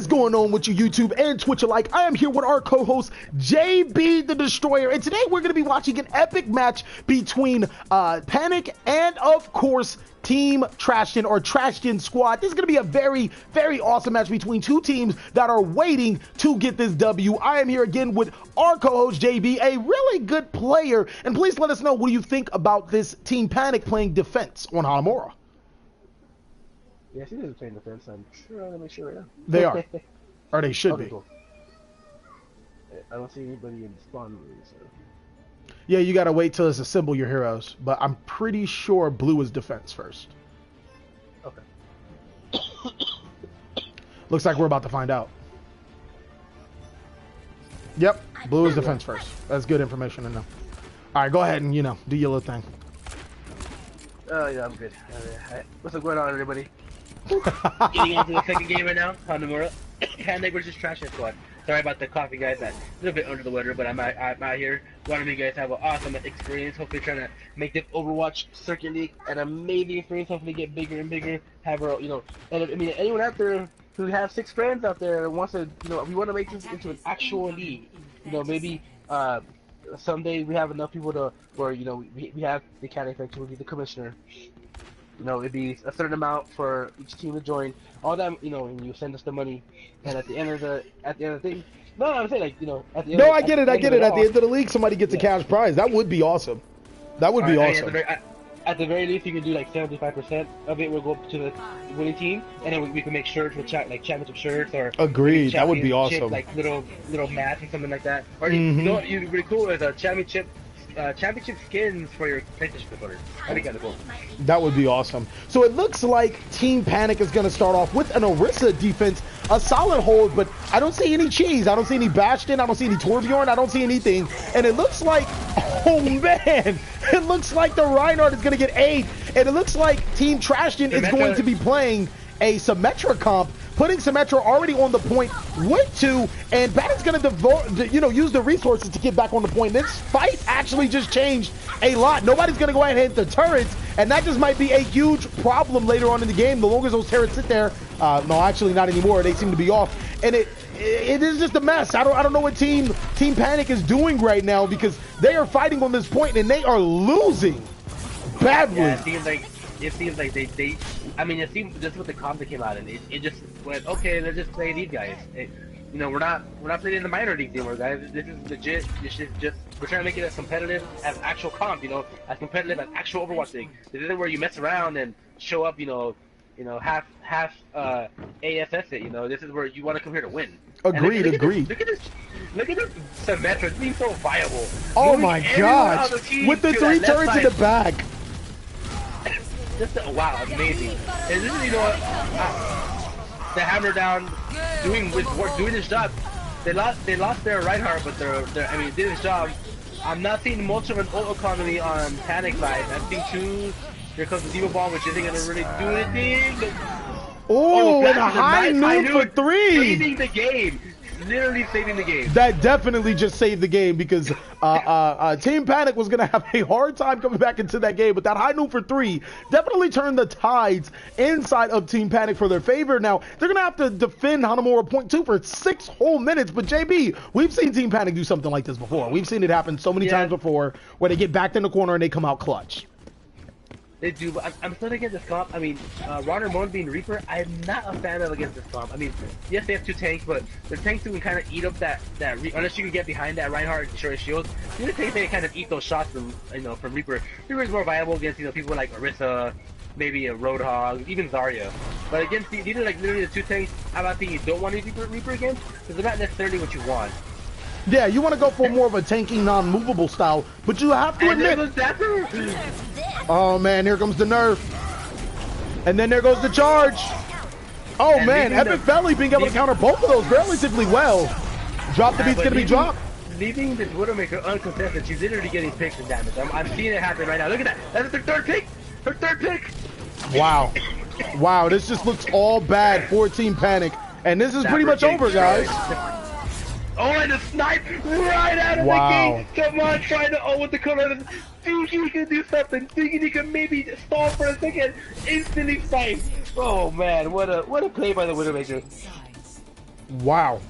is going on with you, YouTube and Twitch alike? I am here with our co-host JB the Destroyer, and today we're going to be watching an epic match between Panic and, of course, Team Trastion or Trastion Squad. This is going to be a very, very awesome match between two teams that are waiting to get this W. I am here again with our co-host JB, a really good player, and please let us know what you think about this Team Panic playing defense on Hanamura. Yeah, she doesn't play in defense. I'm sure. Let me make sure right now. They are. Or they should be. Cool. I don't see anybody in spawn room, so. Yeah, you gotta wait till it's assemble your heroes, but I'm pretty sure blue is defense first. Okay. Looks like we're about to find out. Yep, blue is defense first. That's good information to know. All right, go ahead and, you know, do your little thing. Oh, yeah, I'm good. What's going on, everybody? Getting into the second game right now, Hanamura. Panic versus Trastion Squad. Sorry about the coffee, guys. I'm a little bit under the weather, but I'm out here. Wanting you guys to have an awesome experience. Hopefully trying to make this Overwatch Circuit League an amazing experience. Hopefully get bigger and bigger. Have our, you know, and I mean, anyone out there who has 6 friends out there wants to, you know, we want to make this into an actual league. You know, maybe someday we have enough people to where, you know, we have the county effect, we'll be the commissioner. You know, it'd be a certain amount for each team to join. All that, you know, and you send us the money, and at the end of the thing, no, I'm saying, like, you know, at the end. No, I get it. At the end of the league, somebody gets a cash prize. That would be awesome. That would be awesome. At the very least, you can do like 75% of it will go to the winning team, and then we can make shirts with like championship shirts or. Agreed. That would be awesome. Like little mats or something like that. Or you know what? You'd be really cool with a championship skins for your PlayStation controllers. That'd be kind of cool. That would be awesome. So it looks like Team Panic is going to start off with an Orisa defense, a solid hold, but I don't see any cheese. I don't see any Bastion. I don't see any Torbjorn. I don't see anything. And it looks like, oh man, it looks like the Reinhardt is going to get 8. And it looks like Team Trastion is going to be playing a Symmetra comp, putting Symmetra already on the point with 2, and Panic's going to use the resources to get back on the point. This fight actually just changed a lot. Nobody's going to go ahead and hit the turrets, and that just might be a huge problem later on in the game. The longer those turrets sit there, no, actually not anymore. They seem to be off, and it is just a mess. I don't know what Team Panic is doing right now, because they are fighting on this point and they are losing badly. Yeah, it seems like they I mean, it seems just with the comp that came out, and it just went, okay, let's just play these guys. You know, we're not playing in the minor league anymore, guys. This is legit. This is just, we're trying to make it as competitive as actual comp, you know, as competitive as actual Overwatch League. This isn't where you mess around and show up, you know, half ASS it. You know, this is where you want to come here to win. Agreed. Look at this Symmetra. It's being so viable. Oh my gosh! With the 3 turrets in the back. Wow, amazing. And this is, you know, the hammer down, doing his job. They lost their Reinhardt, but I mean, did his job. I'm not seeing much of an ult economy on Panic side. I'm seeing 2. Here comes the Diva Bomb, which isn't gonna really do anything. Oh, and a high noon for 3. Saving the game. Literally saving the game. That definitely just saved the game, because Team Panic was going to have a hard time coming back into that game, but that high noon for 3 definitely turned the tides inside of Team Panic for their favor. Now, they're going to have to defend Hanamura point 2 for 6 whole minutes, but JB, we've seen Team Panic do something like this before. We've seen it happen so many times before, where they get backed in the corner and they come out clutch. They do, but I'm still against this comp. I mean, Ron Ramon being Reaper, I'm not a fan of against this comp. I mean, yes, they have 2 tanks, but the tanks can kind of eat up that unless you can get behind that Reinhardt and destroy his shields. The tanks can kind of eat those shots from, you know, from Reaper. Reaper is more viable against, you know, people like Orisa, maybe a Roadhog, even Zarya. But against these are like literally the 2 tanks I'm not thinking you don't want to use Reaper against, because they're not necessarily what you want. Yeah, you want to go for more of a tanking, non-movable style, but you have to admit. Oh man, here comes the nerf. And then there goes the charge. Oh and man, Epic Valley being able to counter both of those relatively well. Drop the beat's gonna be dropped. Leaving this Widowmaker uncontested, she's literally getting picks and damage. I'm seeing it happen right now. Look at that. That's her 3rd pick. Her 3rd pick. Wow. Wow, this just looks all bad for Team Panic. And this is pretty much over, guys. Oh, and a snipe right out of the gate. Come on, trying to with the color. Thinking he can do something. Thinking he can maybe stall for a second. Instantly snipe. Oh man, what a play by the Widowmaker. Wow.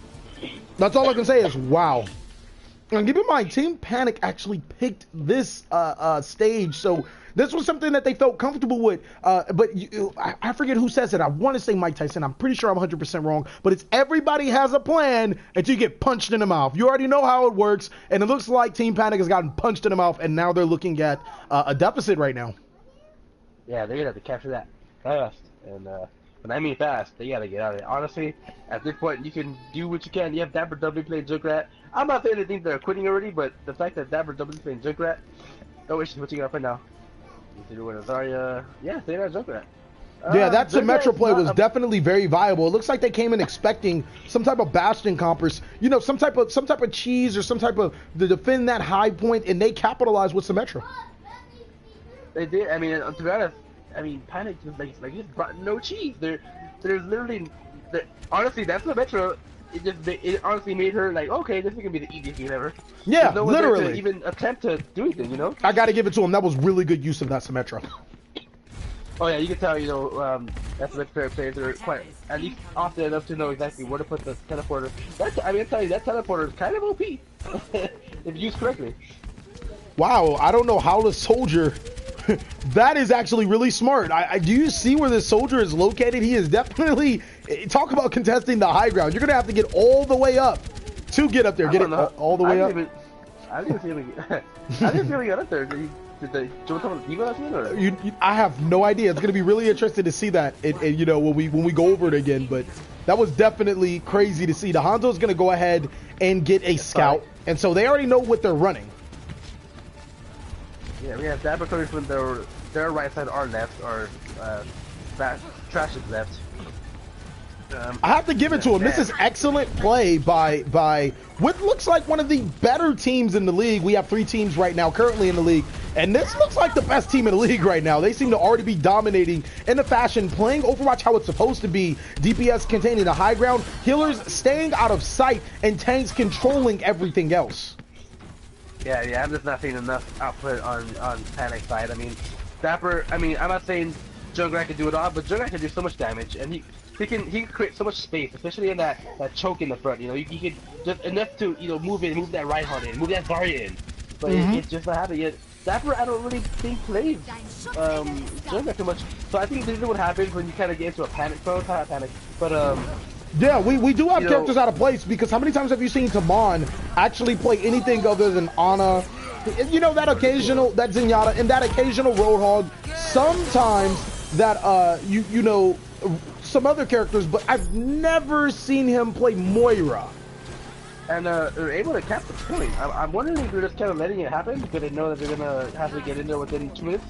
That's all I can say is wow. And keep in mind, Team Panic actually picked this stage, so this was something that they felt comfortable with. But I forget who says it. I want to say Mike Tyson. I'm pretty sure I'm 100% wrong. But it's everybody has a plan until you get punched in the mouth. You already know how it works, and it looks like Team Panic has gotten punched in the mouth, and now they're looking at a deficit right now. Yeah, they're gonna have to capture that fast, and when I mean fast, they gotta get out of there. Honestly, at this point, you can do what you can. You have Dapper W playing Junkrat. I'm not saying they think they're quitting already, but the fact that Dapper W playing Junkrat, oh wait, she's switching up right now. You see the winner, Zarya. Yeah, they're not Junkrat. Yeah, that Symmetra play was definitely very viable. It looks like they came in expecting some type of Bastion compers, you know, some type of cheese or some type of to defend that high point, and they capitalized with Symmetra. They did. I mean, to be honest, I mean, Panic just like just brought no cheese. There's literally, honestly, that's the Metro. It honestly made her like, okay, this is gonna be the easiest game ever. Yeah, no one literally. to even attempt to do anything, you know. I gotta give it to him. That was really good use of that Symmetra. Oh yeah, you can tell, you know, that's the players are quite at least often enough to know exactly where to put the teleporter. I mean, I'm telling you, that teleporter is kind of OP if used correctly. Wow, I don't know how the soldier. That is actually really smart. Do you see where this soldier is located? He is definitely, talk about contesting the high ground. You're gonna have to get all the way up to get up there. Get it all the way up. I didn't see him get up there. Did they jump on the D.Va last minute, or? I have no idea. It's gonna be really interesting to see that. You know, when we go over it again. But that was definitely crazy to see. The Hanzo's gonna go ahead and get a scout, and so they already know what they're running. Yeah, we have Dapper coming from their right side, our left, or Trashion's left. I have to give it to him. This is excellent play by what looks like one of the better teams in the league. We have 3 teams right now currently in the league, and this looks like the best team in the league right now. They seem to already be dominating in the fashion, playing Overwatch how it's supposed to be. DPS containing the high ground, healers staying out of sight, and tanks controlling everything else. Yeah, I'm just not seeing enough output on Panic side. I mean, Dapper, I mean, I'm not saying Junkrat can do it all, but Junkrat can do so much damage, and he can create so much space, especially in that choke in the front. You know, he can just enough to, you know, move that Reinhardt in, move that Zarya in. But it's just not happening yet. Dapper, I don't really think plays Junkrat too much. So I think this is what happens when you kind of get into a panic mode. Not panic, but yeah, we do have characters out of place, because how many times have you seen Taman actually play anything other than Ana? You know, that occasional, that Zenyatta, and that occasional Roadhog. Sometimes that, you know, some other characters, but I've never seen him play Moira. And they're able to cap the point. I'm wondering if they're just kind of letting it happen, because they know that they're going to have to get in there within 2 minutes.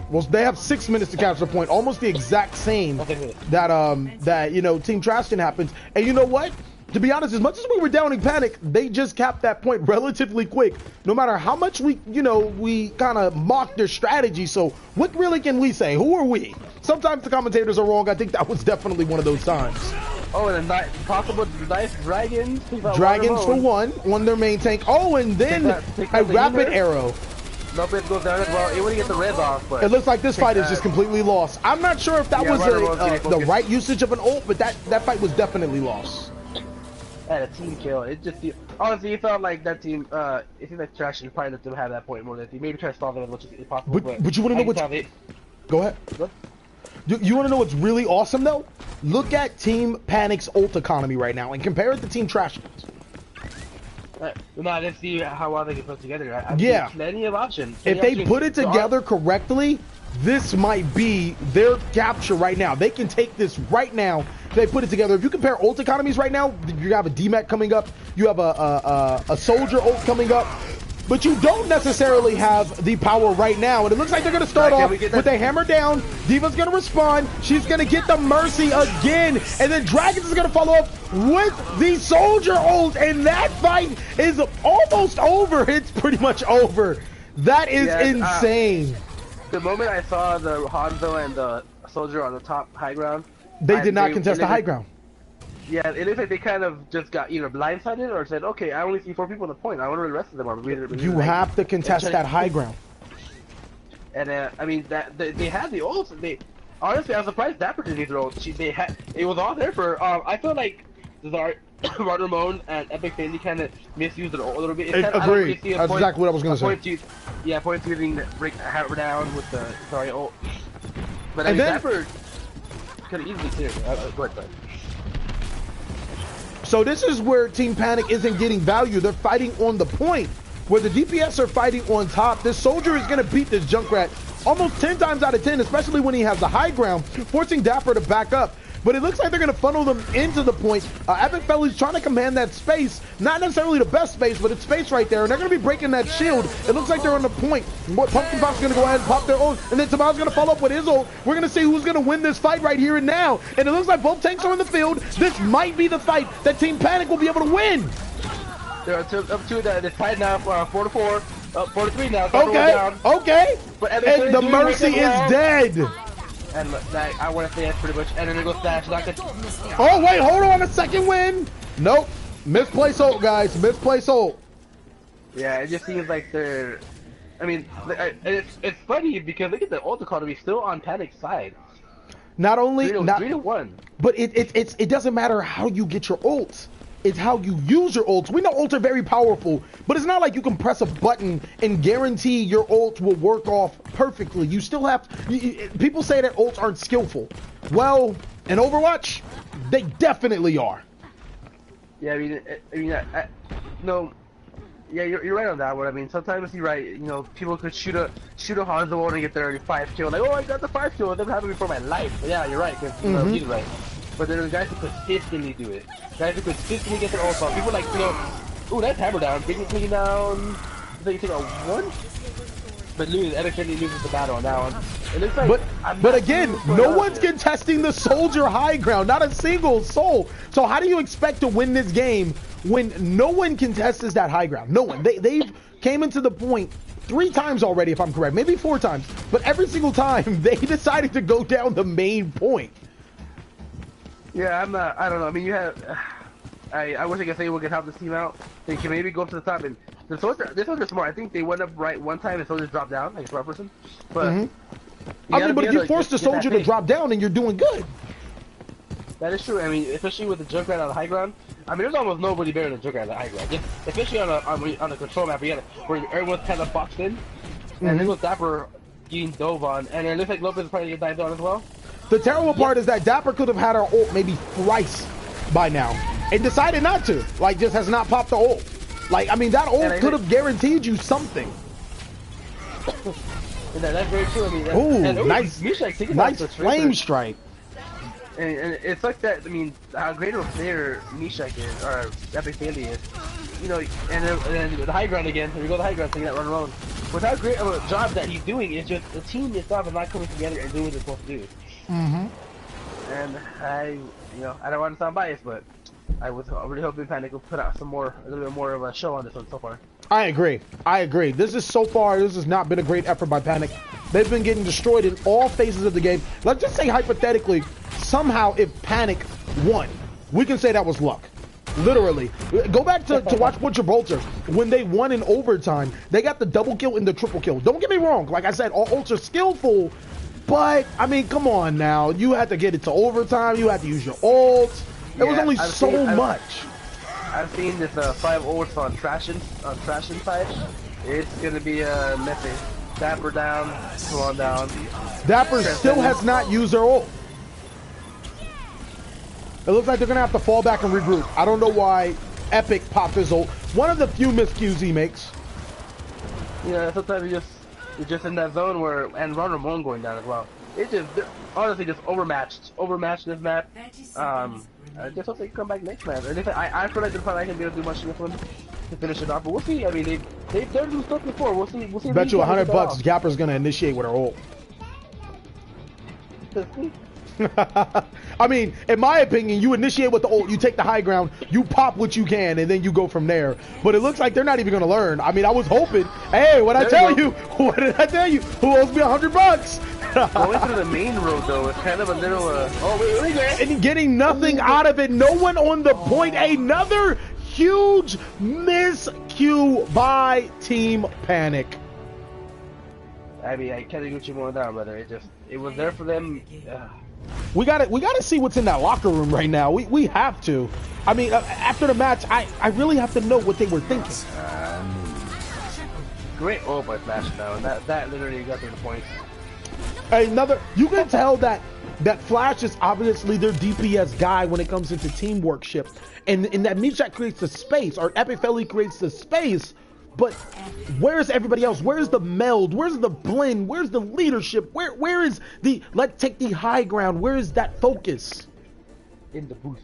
Well, they have 6 minutes to capture the point, almost the exact same that you know, Team Trastion happens. And you know what? To be honest, as much as we were downing Panic, they just capped that point relatively quick. No matter how much we kind of mocked their strategy. So what really can we say? Who are we? Sometimes the commentators are wrong. I think that was definitely one of those times. Oh, and a possible nice Dragons. Dragons for one on their main tank. Oh, and then a rapid arrow. No bit goes down as well. It wouldn't get the red off, but it looks like this fight is just completely lost. I'm not sure if that was the right usage of an ult, but that fight was definitely lost. Had a team kill. It just honestly, it felt like that team. It seemed like Trastion probably let them have that point more than they maybe try to solve it as much as possible. But you want to know what's? Go ahead. You want to know what's really awesome though? Look at Team Panic's ult economy right now and compare it to Team Trashion's. No, I didn't see how well they can put it together. Yeah. Plenty of options. If they put it together correctly, this might be their capture right now. They can take this right now if they put it together. If you compare ult economies right now, you have a DMAC coming up, you have a soldier ult coming up, but you don't necessarily have the power right now. And it looks like they're going to start off with a hammer down. D.Va's going to respond. She's going to get the Mercy again. And then Dragons is going to follow up with the soldier ult. And that fight is almost over. It's pretty much over. That is insane. The moment I saw the Hanzo and the soldier on the top high ground, they did not contest the high ground. Yeah, it looks like they kind of just got either blindsided or said, okay, I only see 4 people at the point. I wonder where the rest of them are. You have to contest that high ground. And I mean, they had the ults. Honestly, I was surprised Dapper didn't use their ult. It was all there for. I feel like Zard, Rod Ramon, and Epic Fanny kind of misused it a little bit. Agreed. That's exactly what I was going to say. Point to using the break hammer down with the ult. But I mean, Dapper could have easily cleared it. Go ahead. So this is where Team Panic isn't getting value. They're fighting on the point. Where the DPS are fighting on top, this soldier is going to beat this Junkrat almost 10 times out of 10, especially when he has the high ground, forcing Dapper to back up. But it looks like they're going to funnel them into the point. Epic Felly's trying to command that space. Not necessarily the best space, but it's space right there. And they're going to be breaking that shield. It looks like they're on the point. Pumpkin Pop's going to go ahead and pop their ult. And then Tamal's going to follow up with his ult. We're going to see who's going to win this fight right here and now. And it looks like both tanks are in the field. This might be the fight that Team Panic will be able to win. They're up to the fight now, 4-4, up 4-3 now. Okay. But and the Mercy is dead. And I want to say that's pretty much. And then it goes Dash. Oh wait, hold on a second. Win. Nope. Misplaced ult, guys. Misplaced ult. Yeah, it just seems like they're. I mean, it's funny because look at the ult economy still on Panic's side. Not only 3-1, but it doesn't matter how you get your ults. It's how you use your ults. We know ults are very powerful, but it's not like you can press a button and guarantee your ult will work off perfectly. You still have people say that ults aren't skillful. Well, in Overwatch, they definitely are. Yeah, no. Yeah, you're right on that one. I mean, sometimes you're right. You know, people could shoot a Hanzo and get their 5 kill. Like, oh, I got the 5 kill. It doesn't happen before my life. But yeah, you're right. Cause, he's right. But there are guys who consistently do it. Guys who consistently get their ult off. People like, ooh, that's hammer down. Big me down. So you take a 1. But Epic Fanny loses the battle on that one. It looks like, but again, no one's contesting the soldier high ground. Not a single soul. So how do you expect to win this game when no one contests that high ground? No one. They've came into the point 3 times already, if I'm correct. Maybe 4 times. But every single time, they decided to go down the main point. Yeah, I don't know. I mean, you have. I wish I could say we could help this team out. They can maybe go up to the top and the soldier. This one's smart. I think they went up right one time and soldiers dropped down like a smart person. But but if you force the soldier to drop down, then you're doing good. That is true. I mean, especially with the Junkrat on the high ground. I mean, there's almost nobody better than Junkrat on the high ground. Just, especially on a control map, where everyone's kind of boxed in, and then with Dapper getting dove on, and it looks like Lopez is probably getting dived on as well. The terrible part is that Dapper could have had her ult maybe thrice by now and decided not to. Like, just has not popped the ult. Like, I mean, that ult could have guaranteed you something. That's very true. I mean, nice flame strike. And it's like that. I mean, how great of a player Mishak is, or Epic Fanny is. You know, and then the high ground again. Here we go, the high ground, taking that run alone. With how great of a job that he's doing, is just the team itself is not coming together and doing what they're supposed to do. And I don't want to sound biased, but I was really hoping Panic will put out a little bit more of a show on this one so far. I agree. This has not been a great effort by Panic. They've been getting destroyed in all phases of the game. Let's just say hypothetically, somehow if Panic won, we can say that was luck. Literally. Go back to watch Butcher Bolter. When they won in overtime, they got the double kill and the triple kill. Don't get me wrong. Like I said, all ults are skillful, but I mean, come on now. You had to get it to overtime. You had to use your ults. There was only so much. I've seen this 5 ults on Trastion side. It's gonna be messy. Dapper down, Swan down. Dapper still has not used her ult. It looks like they're gonna have to fall back and regroup. I don't know why Epic popped his ult. One of the few miscues he makes. Yeah, sometimes you're just in that zone where, and Ron Ramon going down as well. It just honestly just overmatched this map. I just hope they come back next map. And I feel like they're probably not gonna be able to do much in this one to finish it off. But we'll see. I mean, they've done some stuff before. We'll see. Bet you $100 Gapper's gonna initiate with her ult. I mean, in my opinion, you initiate with the ult, you take the high ground, you pop what you can, and then you go from there. But it looks like they're not even going to learn. I mean, I was hoping. Hey, what did I tell you? What did I tell you? Who owes me $100? Going through the main road, though, is kind of a little, and getting nothing out of it. No one on the point. Another huge miscue by Team Panic. I mean, I can't agree with you more on that, brother. It was there for them. We gotta see what's in that locker room right now. We have to. I mean, after the match, I really have to know what they were thinking. Great by Flash though, and that literally got them the points. You can tell that Flash is obviously their DPS guy when it comes into teamwork ship, and that Mishak creates the space, or Epiphelli creates the space. But where's everybody else? Where's the meld? Where's the blend? Where's the leadership? Where is the let's take the high ground? Where is that focus? In the boost.